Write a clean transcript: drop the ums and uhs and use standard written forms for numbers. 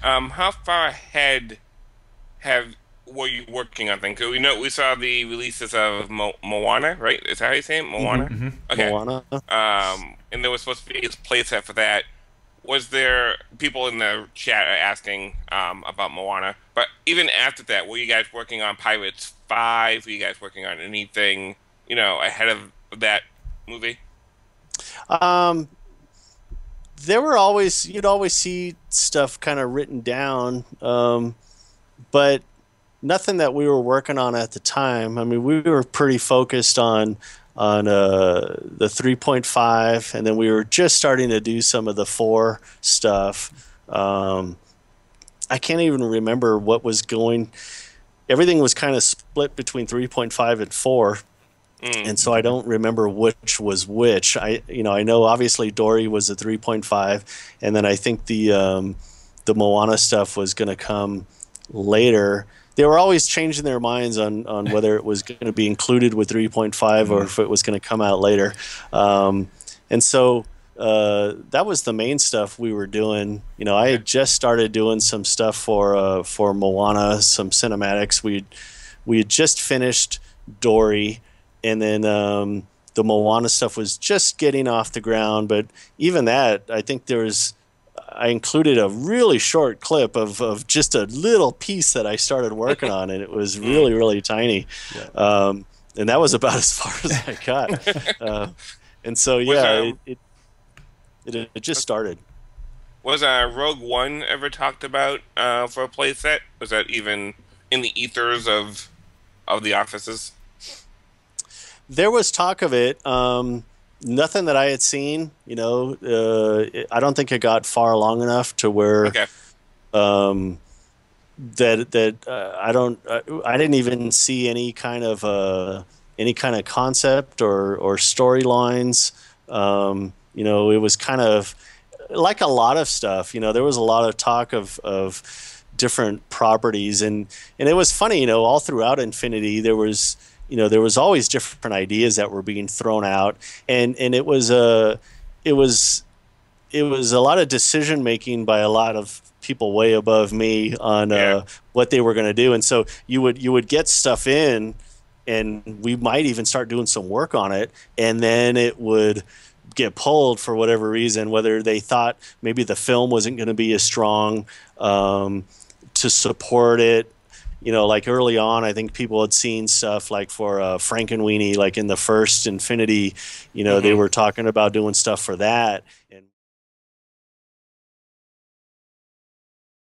How far ahead have were you working on things? 'Cause we know we saw the releases of Moana, right? Is that how you say it? Moana? Okay. Moana. And there was supposed to be a playset for that. Was there people in the chat asking about Moana? But even after that, were you guys working on Pirates 5? Were you guys working on anything, ahead of that movie? Um, there were always you'd always see stuff kind of written down, but nothing that we were working on at the time. I mean, we were pretty focused on the 3.5, and then we were just starting to do some of the 4 stuff. I can't even remember what was going. Everything was kind of split between 3.5 and 4, Mm, and so I don't remember which was which. I know obviously Dory was a 3.5, and then I think the Moana stuff was going to come later. They were always changing their minds on whether it was going to be included with 3.5 or if it was going to come out later. And so that was the main stuff we were doing. I okay. had just started doing some stuff for Moana, some cinematics. We had just finished Dory, and then the Moana stuff was just getting off the ground. But even that, I think I included a really short clip of just a little piece that I started working on, and it was Mm. really, really tiny. Yeah. And that was about as far as I got. Uh, and so, Was yeah, it just started. Rogue One ever talked about for a playset? Was that even in the ethers of the offices? There was talk of it. Nothing that I had seen. I don't think it got far along enough to where Okay. um, I didn't even see any kind of concept or storylines. It was kind of like a lot of stuff. There was a lot of talk of different properties, and it was funny. All throughout Infinity, there was always different ideas that were being thrown out, and it was it was a lot of decision making by a lot of people way above me on Yeah. what they were going to do, and so you would get stuff in, and we might even start doing some work on it, and then it would get pulled for whatever reason, whether they thought maybe the film wasn't going to be as strong to support it. Like early on, I think people had seen stuff like for Frankenweenie, like in the first Infinity, they Hmm. were talking about doing stuff for that. And